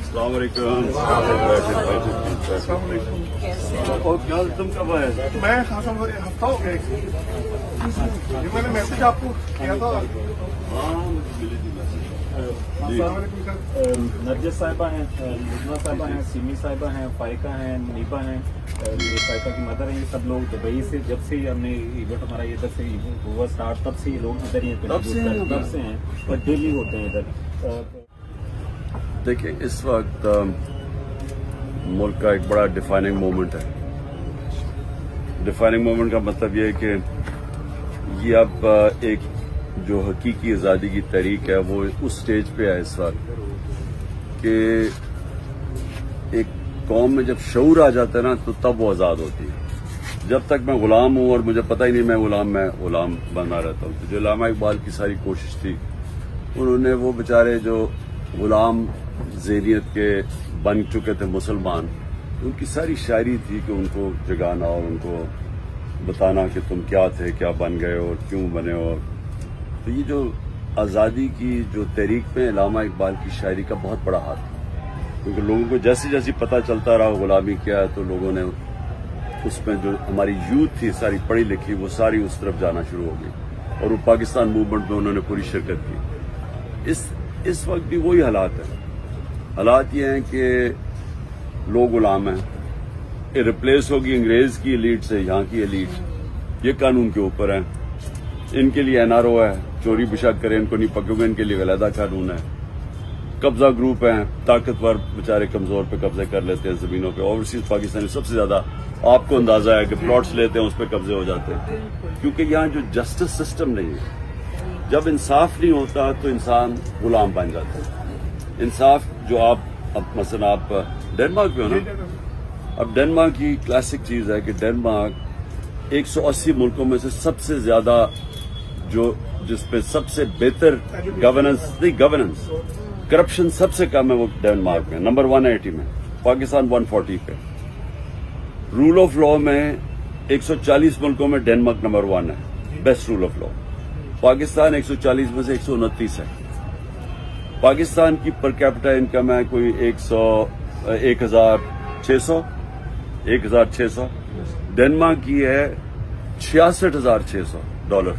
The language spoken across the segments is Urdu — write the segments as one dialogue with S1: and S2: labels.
S1: السلام علیکم. تم کب آئے؟
S2: میں ہفتہ ہو گیا. یہ میں نے میسج آپ کو کیا تھا.
S3: نرجس صاحبہ ہیں, لبنہ صاحبہ ہیں, سیمی صاحبہ ہیں, فائقہ ہیں, نیبا ہیں, فائقہ کی مدر ہیں. یہ سب لوگ دبئی سے جب سے ہم نے ایونٹ ہمارا ادھر سے ہوا اسٹارٹ تب سے یہ لوگ ادھر ہی تب سے ہیں اور ڈیلی ہوتے ہیں ادھر.
S1: دیکھیں اس وقت ملک کا ایک بڑا ڈیفائننگ مومنٹ ہے. ڈیفائننگ مومنٹ کا مطلب یہ ہے کہ یہ اب ایک جو حقیقی آزادی کی تحریک ہے وہ اس سٹیج پہ ہے اس وقت کہ ایک قوم میں جب شعور آ جاتا ہے نا تو تب وہ آزاد ہوتی ہے. جب تک میں غلام ہوں اور مجھے پتہ ہی نہیں میں غلام بنا رہتا ہوں. تو جو علامہ اقبال کی ساری کوشش تھی انہوں نے وہ بیچارے جو غلام ذہنیت کے بن چکے تھے مسلمان, ان کی ساری شاعری تھی کہ ان کو جگانا اور ان کو بتانا کہ تم کیا تھے, کیا بن گئے اور کیوں بنے. اور تو یہ جو آزادی کی جو تحریک میں علامہ اقبال کی شاعری کا بہت بڑا ہاتھ ہے, کیونکہ لوگوں کو جیسے جیسے پتہ چلتا رہا غلامی کیا ہے تو لوگوں نے اس میں جو ہماری یوتھ تھی ساری پڑھی لکھی وہ ساری اس طرف جانا شروع ہو گئی اور وہ پاکستان موومنٹ میں انہوں نے پوری شرکت کی. اس وقت بھی وہی حالات ہیں. حالات یہ ہیں کہ لوگ غلام ہیں. یہ ریپلیس ہوگی انگریز کی ایلیٹ سے یہاں کی ایلیٹ. یہ قانون کے اوپر ہیں. ان کے لیے NRO ہے, چوری بشک کریں ان کو نہیں پکڑوں گے, ان کے لیے علیحدہ قانون ہے. قبضہ گروپ ہیں, طاقتور بیچارے کمزور پہ قبضے کر لیتے ہیں زمینوں پہ. اوورسیز پاکستانی سب سے زیادہ آپ کو اندازہ ہے کہ پلاٹس لیتے ہیں اس پہ قبضے ہو جاتے ہیں, کیونکہ یہاں جو جسٹس سسٹم نہیں ہے. جب انصاف نہیں ہوتا تو انسان غلام بن جاتا ہے. انصاف جو آپ اب مثلا آپ ڈنمارک پہ ہو نا, اب ڈنمارک کی کلاسک چیز ہے کہ ڈنمارک 180 ملکوں میں سے سب سے زیادہ جو جس پہ سب سے بہتر گورننس کرپشن سب سے کم ہے وہ ڈنمارک میں نمبر 180 میں. پاکستان 140 پہ. رول آف لا میں 140 ملکوں میں ڈنمارک نمبر 1 ہے best rule of law. Pakistan 140 میں سے 129 ہے. پاکستان کی پر کیپٹا انکم ہے کوئی 1600. ڈنمارک کی ہے $66,600.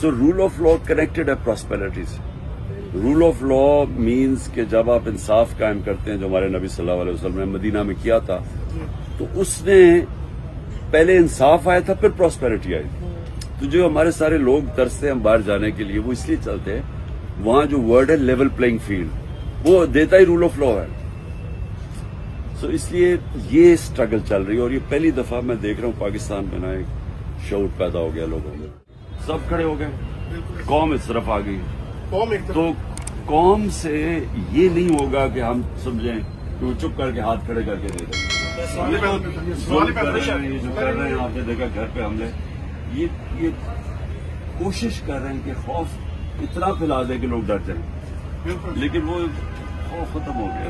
S1: سو رول آف لا کنیکٹڈ ہے پراسپیرٹی سے. رول آف لا مینز کہ جب آپ انصاف قائم کرتے ہیں جو ہمارے نبی صلی اللہ علیہ وسلم نے مدینہ میں کیا تھا تو اس نے پہلے انصاف آیا تھا پھر پراسپیرٹی آئی. تو جو ہمارے سارے لوگ ترستے ہیں باہر جانے کے لیے وہ اس لیے چلتے ہیں وہاں جو ورڈ ہے لیول پلئنگ فیلڈ وہ دیتا ہی رول آف لا ہے. سو اس لیے یہ اسٹرگل چل رہی ہے اور یہ پہلی دفعہ میں دیکھ رہا ہوں پاکستان میں نا ایک شعور پیدا ہو گیا لوگوں میں. سب کھڑے ہو گئے, قوم اس طرف آ گئی. تو قوم سے یہ نہیں ہوگا کہ ہم سمجھیں کہ وہ چپ کر کے ہاتھ کھڑے کر کے دے دیں. یہ جو کر رہے ہیں آپ نے دیکھا گھر پہ حملے, یہ کوشش کر رہے ہیں کہ خوف اتنا پھیلا دے کہ لوگ ڈر جائیں, لیکن وہ خوف ختم ہو گیا.